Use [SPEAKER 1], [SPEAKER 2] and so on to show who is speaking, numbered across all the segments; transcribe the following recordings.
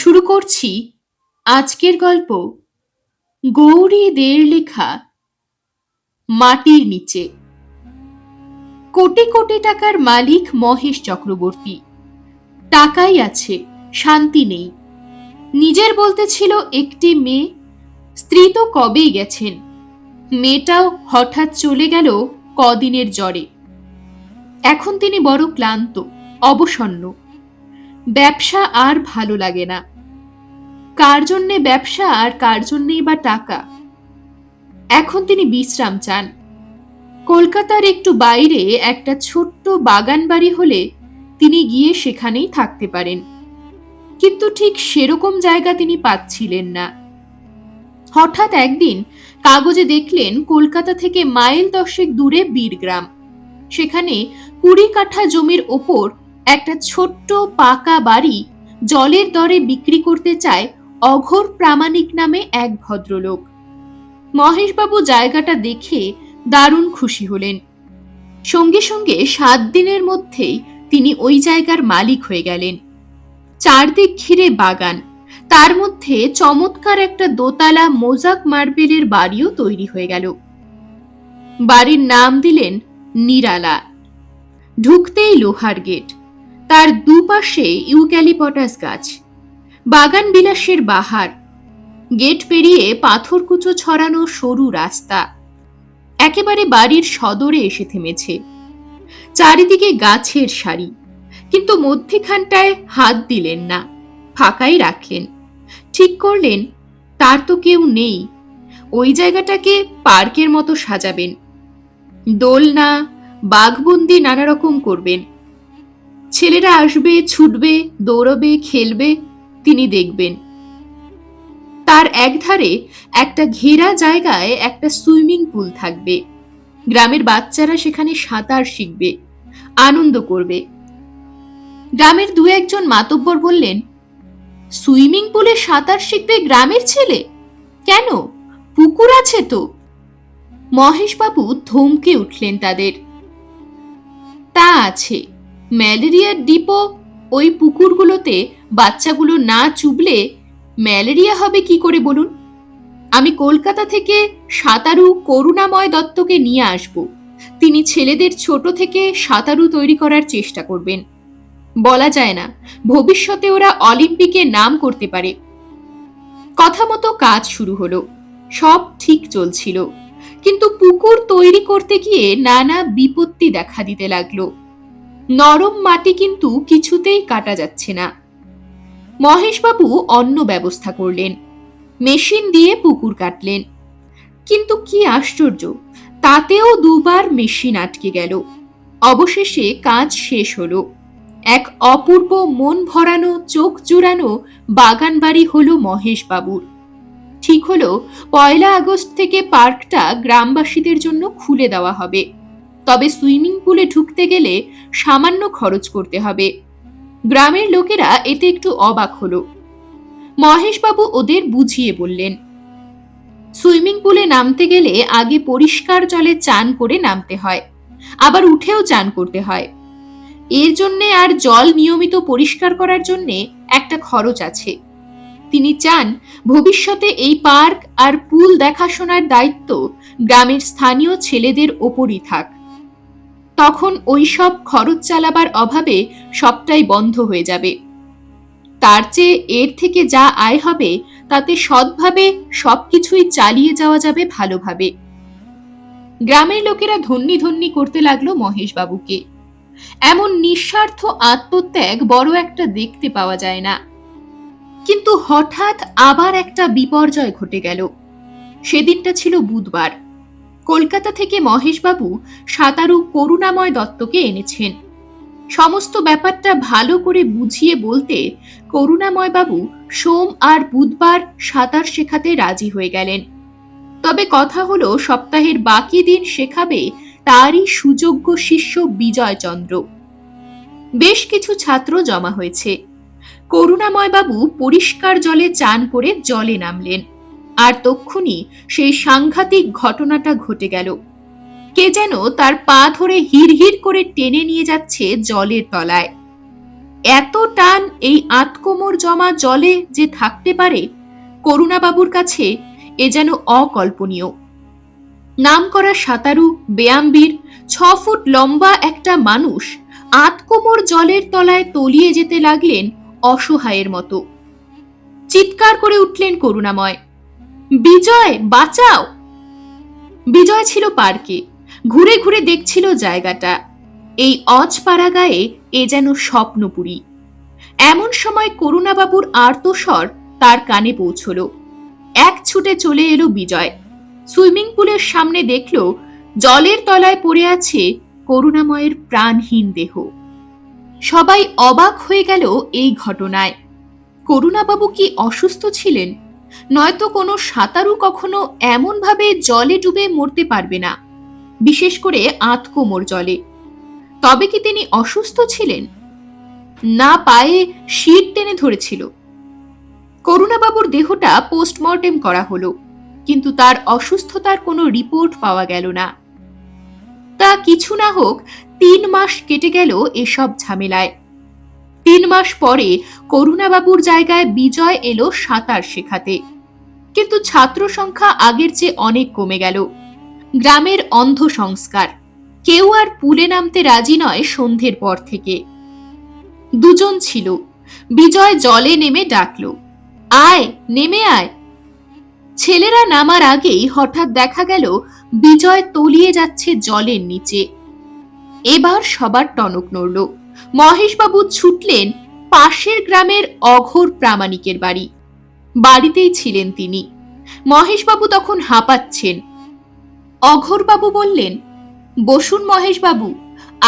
[SPEAKER 1] শুরু করছি আজকের গল্প গৌরী দের লেখা মাটির নিচে। কোটি কোটি টাকার মালিক মহেশ চক্রবর্তী। টাকাই আছে, শান্তি নেই। নিজের বলতে ছিল একটি মেয়ে, স্ত্রী তো কবেই গেছেন। মেয়েটাও হঠাৎ চলে গেল কদিনের জ্বরে। এখন তিনি বড় ক্লান্ত, অবসন্ন। ব্যবসা আর ভালো লাগে না। কার জন্যে ব্যবসা আর কার জন্যেই বা টাকা। এখন তিনি বিশ্রাম চান। কলকাতার একটু বাইরে একটা ছোট্ট বাগান বাড়ি হলে তিনি গিয়ে সেখানেই থাকতে পারেন, কিন্তু ঠিক সেরকম জায়গা তিনি পাচ্ছিলেন না। হঠাৎ একদিন কাগজে দেখলেন কলকাতা থেকে মাইল 10 দূরে বীরগ্রাম। সেখানে 20 কাঠা জমির ওপর একটা ছোট্ট পাকা বাড়ি জলের দরে বিক্রি করতে চায় অঘোর প্রামাণিক নামে এক ভদ্রলোক। মহেশবাবু জায়গাটা দেখে দারুণ খুশি হলেন। সঙ্গে সঙ্গে 7 দিনের মধ্যেই তিনি ওই জায়গার মালিক হয়ে গেলেন। চারদিক ঘিরে বাগান, তার মধ্যে চমৎকার একটা দোতলা মোজাক মার্বেলের বাড়িও তৈরি হয়ে গেল। বাড়ির নাম দিলেন নিরালা। ঢুকতেই লোহার গেট, তার দুপাশে ইউক্যালিপটাস গাছ। বাগান বিলাসের বাহার। গেট পেরিয়ে পাথরকুচো ছড়ানো সরু রাস্তা একেবারে বাড়ির সদরে এসে থেমেছে। চারিদিকে গাছের সারি, কিন্তু মধ্যিখানটায় হাত দিলেন না, ফাঁকাই রাখলেন। ঠিক করলেন তার তো কেউ নেই, ওই জায়গাটাকে পার্কের মতো সাজাবেন। দোলনা, বাঘবন্দি নানা রকম করবেন। ছেলেরা আসবে, ছুটবে, দৌড়বে, খেলবে, তিনি দেখবেন। তার একধারে একটা ঘেরা জায়গায় একটা সুইমিং পুল থাকবে। গ্রামের বাচ্চারা সেখানে সাঁতার শিখবে, আনন্দ করবে। গ্রামের 2-1 মাতব্বর বললেন, সুইমিং পুলে সাঁতার শিখবে গ্রামের ছেলে? কেন, পুকুর আছে তো। মহেশবাবু ধমকে উঠলেন তাদের। তা আছে, ম্যালেরিয়ার ডিপো ওই পুকুরগুলোতে বাচ্চাগুলো না চুবলে ম্যালেরিয়া হবে কি করে বলুন? আমি কলকাতা থেকে সাঁতারু করুণাময় দত্তকে নিয়ে আসব। তিনি ছেলেদের ছোট থেকে সাঁতারু তৈরি করার চেষ্টা করবেন। বলা যায় না, ভবিষ্যতে ওরা অলিম্পিকে নাম করতে পারে। কথা মতো কাজ শুরু হলো। সব ঠিক চলছিল, কিন্তু পুকুর তৈরি করতে গিয়ে নানা বিপত্তি দেখা দিতে লাগলো। নরম মাটি কিন্তু কিছুতেই কাটা যাচ্ছে না। মহেশবাবু অন্য ব্যবস্থা করলেন, মেশিন দিয়ে পুকুর কাটলেন। কিন্তু কি আশ্চর্য, তাতেও 2বার মেশিন আটকে গেল। অবশেষে কাজ শেষ হলো। এক অপূর্ব মন ভরানো, চোখ জুড়ানো বাগান বাড়ি হলো মহেশবাবুর। ঠিক হলো 1 আগস্ট থেকে পার্কটা গ্রামবাসীদের জন্য খুলে দেওয়া হবে। তবে সুইমিং পুলে ঢুকতে গেলে সামান্য খরচ করতে হবে। গ্রামের লোকেরা এতে একটু অবাক হলো। মহেশবাবু ওদের বুঝিয়ে বললেন, সুইমিং পুলে নামতে গেলে আগে পরিষ্কার জলে চান করে নামতে হয়, আবার উঠেও চান করতে হয়। এর জন্যে আর জল নিয়মিত পরিষ্কার করার জন্যে একটা খরচ আছে। তিনি চান ভবিষ্যতে এই পার্ক আর পুল দেখাশোনার দায়িত্ব গ্রামের স্থানীয় ছেলেদের ওপরই থাক। তখন ওই সব খরচ চালাবার অভাবে সবটাই বন্ধ হয়ে যাবে। তার চেয়ে এর থেকে যা আয় হবে তাতে সৎভাবে সবকিছুই চালিয়ে যাওয়া যাবে ভালোভাবে। গ্রামের লোকেরা ধন্যি ধন্যি করতে লাগলো মহেশবাবুকে। এমন নিঃস্বার্থ আত্মত্যাগ বড় একটা দেখতে পাওয়া যায় না। কিন্তু হঠাৎ আবার একটা বিপর্যয় ঘটে গেল। সেদিনটা ছিল বুধবার। কলকাতা থেকে মহেশবাবু সাঁতারু করুণাময় দত্তকে এনেছেন। সমস্ত ব্যাপারটা ভালো করে বুঝিয়ে বলতে করুণাময় বাবু সোম আর বুধবার সাঁতার শেখাতে রাজি হয়ে গেলেন। তবে কথা হলো সপ্তাহের বাকি দিন শেখাবে তারই সুযোগ্য শিষ্য বিজয়চন্দ্র। বেশ কিছু ছাত্র জমা হয়েছে। করুণাময় বাবু পরিষ্কার জলে চান করে জলে নামলেন, আর তক্ষুনি সেই সাংঘাতিক ঘটনাটা ঘটে গেল। কে যেন তার পা ধরে হিড়হিড় করে টেনে নিয়ে যাচ্ছে জলের তলায়। এত টান এই আতকোমর জমা জলে যে থাকতে পারে, করুণাবাবুর কাছে এ যেন অকল্পনীয়। নামকরা সাঁতারু, ব্যায়ামবীর, 6 ফুট লম্বা একটা মানুষ আতকোমর জলের তলায় তলিয়ে যেতে লাগলেন অসহায়ের মতো। চিৎকার করে উঠলেন করুণাময়, বিজয়, বাঁচাও! বিজয় ছিল পার্কে, ঘুরে ঘুরে দেখছিল জায়গাটা। এই অজপাড়া গায়ে এ যেন স্বপ্নপুরী। এমন সময় করুণাবাবুর আর্তস্বর তার কানে পৌঁছল। এক ছুটে চলে এলো বিজয়। সুইমিং পুলের সামনে দেখল জলের তলায় পড়ে আছে করুণাময়ের প্রাণহীন দেহ। সবাই অবাক হয়ে গেল এই ঘটনায়। করুণাবাবু কি অসুস্থ ছিলেন? নয়তো কোনো সাঁতারু কখনো এমনভাবে জলে ডুবে মরতে পারবে না, বিশেষ করে আতকোমর জলে। তবে কি তিনি অসুস্থ ছিলেন? না পায়ে শির টেনে ধরেছিল? করুণাবাবুর দেহটা পোস্টমর্টেম করা হলো, কিন্তু তার অসুস্থতার কোনো রিপোর্ট পাওয়া গেল না। তা কিছু না হোক, 3 মাস কেটে গেল এসব ঝামেলায়। 3 মাস পরে করুণাবাবুর জায়গায় বিজয় এলো সাঁতার শেখাতে। কিন্তু ছাত্র সংখ্যা আগের চেয়ে অনেক কমে গেল। গ্রামের অন্ধ সংস্কার, কেউ আর পুলে নামতে রাজি নয় সন্ধ্যের পর থেকে। 2 জন ছিল। বিজয় জলে নেমে ডাকল, আয়, নেমে আয়। ছেলেরা নামার আগেই হঠাৎ দেখা গেল বিজয় তলিয়ে যাচ্ছে জলের নিচে। এবার সবার টনক নড়ল। মহেশবাবু ছুটলেন পাশের গ্রামের অঘোর প্রামাণিকের বাড়ি। বাড়িতেই ছিলেন তিনি। মহেশবাবু তখন হাঁপাচ্ছেন। অঘোরবাবু বললেন, বসুন মহেশবাবু,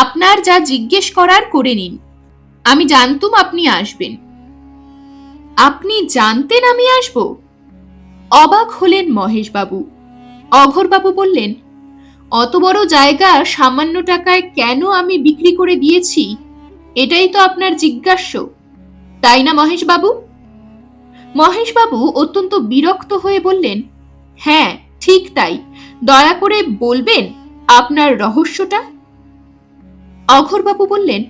[SPEAKER 1] আপনার যা জিজ্ঞেস করার করে নিন। আমি জানতুম আপনি আসবেন। আপনি জানতেন আমি আসব? অবাক হলেন মহেশবাবু। অঘোরবাবু বললেন, অত বড় জায়গা সামান্য টাকায় কেন আমি বিক্রি করে দিয়েছি, এটাই তো আপনার জিজ্ঞাস্য, তাই না মহেশবাবু? মহেশবাবু অত্যন্ত বিরক্ত হয়ে বললেন, হ্যাঁ, ঠিক তাই। দয়া করে বলবেন আপনার রহস্যটা। অঘোরবাবু বললেন,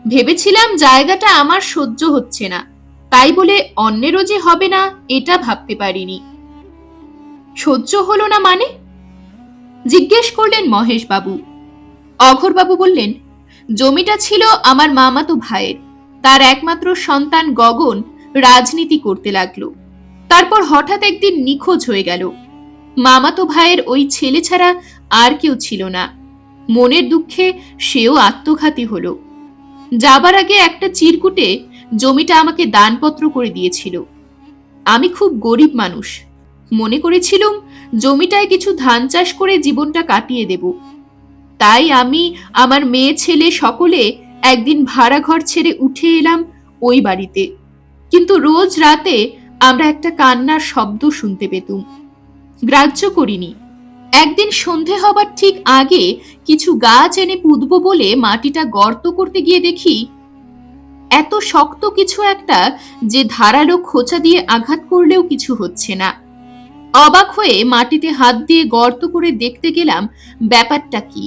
[SPEAKER 1] ভেবেছিলাম জায়গাটা আমার সহ্য হচ্ছে না, তাই বলে অন্যেরও যে হবে না এটা ভাবতে পারিনি। সহ্য হলো না মানে? জিজ্ঞেস করলেন মহেশবাবু। অঘোরবাবু বললেন, জমিটা ছিল আমার মামাতো ভাইয়ের। তার একমাত্র সন্তান গগন রাজনীতি করতে লাগলো। তারপর হঠাৎ একদিন নিখোঁজ হয়ে গেল। মামাতো ভাইয়ের ওই ছেলে ছাড়া আর কেউ ছিল না। মনের দুঃখে সেও আত্মঘাতী হলো। যাবার আগে একটা চিরকুটে জমিটা আমাকে দানপত্র করে দিয়েছিল। আমি খুব গরিব মানুষ, মনে করেছিলুম জমিটায় কিছু ধান চাষ করে জীবনটা কাটিয়ে দেব। তাই আমি, আমার মেয়ে ছেলে সকলে একদিন ভাড়া ঘর ছেড়ে উঠে এলাম ওই বাড়িতে। কিন্তু রোজ রাতে আমরা একটা কান্নার শব্দ শুনতে পেতুম। গ্রাহ্য করিনি। একদিন সন্ধে হবার ঠিক আগে কিছু গাছ এনে পুঁতব বলে মাটিটা গর্ত করতে গিয়ে দেখি এত শক্ত কিছু একটা যে ধারালো খোঁচা দিয়ে আঘাত করলেও কিছু হচ্ছে না। অবাক হয়ে মাটিতে হাত দিয়ে গর্ত করে দেখতে গেলাম ব্যাপারটা কি।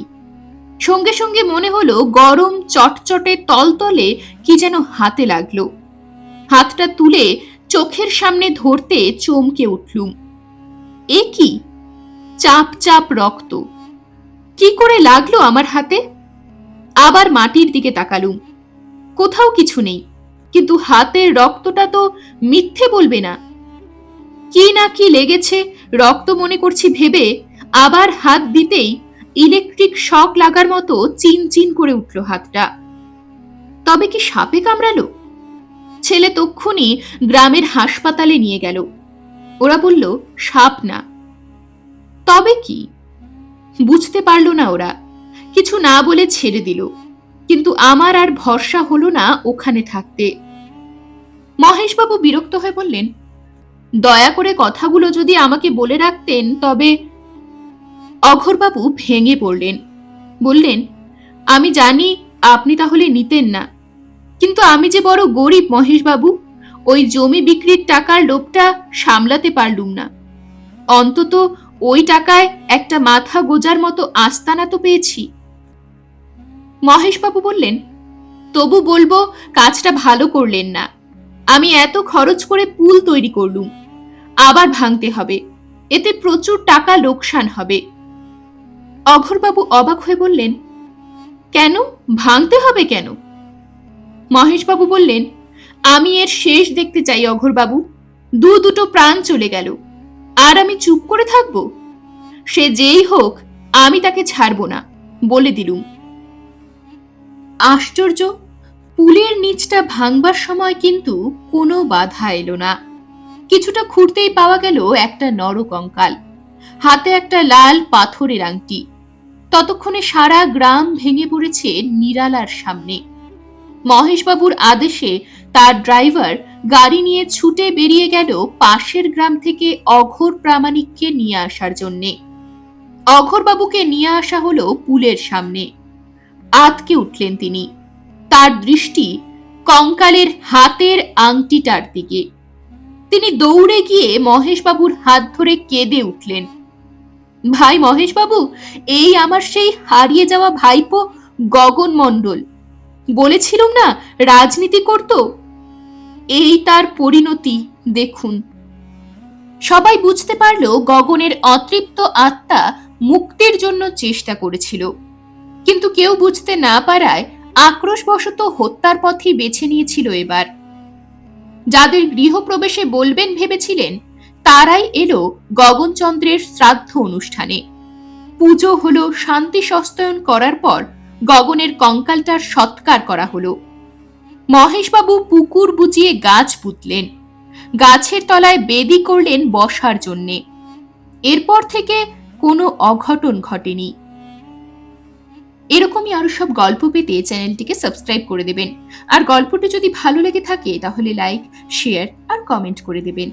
[SPEAKER 1] সঙ্গে সঙ্গে মনে হলো গরম চটচটে তলতলে কি যেন হাতে লাগলো। হাতটা তুলে চোখের সামনে ধরতে চমকে উঠলুম। এ কি? চাপ চাপ রক্ত! কি করে লাগলো আমার হাতে? আবার মাটির দিকে তাকালুম। কোথাও কিছু নেই, কিন্তু হাতের রক্তটা তো মিথ্যে বলবে না। কি না কি লেগেছে রক্ত মনে করছি ভেবে আবার হাত দিতেই ইলেকট্রিক শক লাগার মতো চিন চিন করে উঠল হাতটা। তবে কি সাপে কামড়ালো? ছেলে তক্ষুনি গ্রামের হাসপাতালে নিয়ে গেল। ওরা বলল সাপ না। তবে কি? বুঝতে পারল না ওরা। কিছু না বলে ছেড়ে দিল। কিন্তু আমার আর ভরসা হলো না ওখানে থাকতে। মহেশবাবু বিরক্ত হয়ে বললেন, দয়া করে কথাগুলো যদি আমাকে বলে রাখতেন তবে। অঘোরবাবু ভেঙে পড়লেন। বললেন, আমি জানি আপনি তাহলে নিতেন না, কিন্তু আমি যে বড় গরিব মহেশবাবু, ওই জমি বিক্রির টাকার লোভটা সামলাতে পারলুম না। অন্তত ওই টাকায় একটা মাথা গোজার মতো আস্তানা তো পেয়েছি। মহেশবাবু বললেন, তবু বলবো কাজটা ভালো করলেন না। আমি এত খরচ করে পুল তৈরি করলুম, আবার ভাঙতে হবে, এতে প্রচুর টাকা লোকসান হবে। অঘোরবাবু অবাক হয়ে বললেন, কেন, ভাঙতে হবে কেন? মহেশবাবু বললেন, আমি এর শেষ দেখতে চাই অঘোরবাবু। দুটো প্রাণ চলে গেল, আর আমি চুপ করে থাকব? সে যেই হোক, আমি তাকে ছাড়ব না, বলে দিলুম। আশ্চর্য, পুলের নিচটা ভাঙবার সময় কিন্তু কোনো বাধা এলো না। কিছুটা খুঁড়তেই পাওয়া গেল একটা নরকঙ্কাল, হাতে একটা লাল পাথরের আংটি। ততক্ষণে সারা গ্রাম ভেঙে পড়েছে নিরালার সামনে। মহেশবাবুর আদেশে তার ড্রাইভার গাড়ি নিয়ে ছুটে বেরিয়ে গেল পাশের গ্রাম থেকে অঘোর প্রামাণিককে নিয়ে আসার জন্যে। অঘোরবাবুকে নিয়ে আসা হলো পুলের সামনে। আঁতকে উঠলেন তিনি। তার দৃষ্টি কঙ্কালের হাতের আংটিটার দিকে। তিনি দৌড়ে গিয়ে মহেশবাবুর হাত ধরে কেঁদে উঠলেন, ভাই মহেশবাবু, এই আমার সেই হারিয়ে যাওয়া ভাইপো গগন মণ্ডল। বলেছিলুম না রাজনীতি করত, এই তার পরিণতি দেখুন। সবাই বুঝতে পারল গগনের অতৃপ্ত আত্মা মুক্তির জন্য চেষ্টা করেছিল, কিন্তু কেউ বুঝতে না পারায় আক্রোশবশত হত্যার পথই বেছে নিয়েছিল এবার। যাদের গৃহপ্রবেশে বলবেন ভেবেছিলেন, তারাই এলো গগনচন্দ্রের শ্রাদ্ধ অনুষ্ঠানে। পুজো হলো, শান্তি সস্তয়ন করার পর গগনের কঙ্কালটার সৎকার করা হলো। মহেশবাবু পুকুর বুঝিয়ে গাছ পুঁতলেন, গাছের তলায় বেদি করলেন বসার জন্যে। এরপর থেকে কোনো অঘটন ঘটেনি। এরকমই আরো সব গল্প পেতে চ্যানেলটিকে সাবস্ক্রাইব করে দেবেন। আর গল্পটি যদি ভালো লেগে থাকে তাহলে লাইক, শেয়ার আর কমেন্ট করে দেবেন।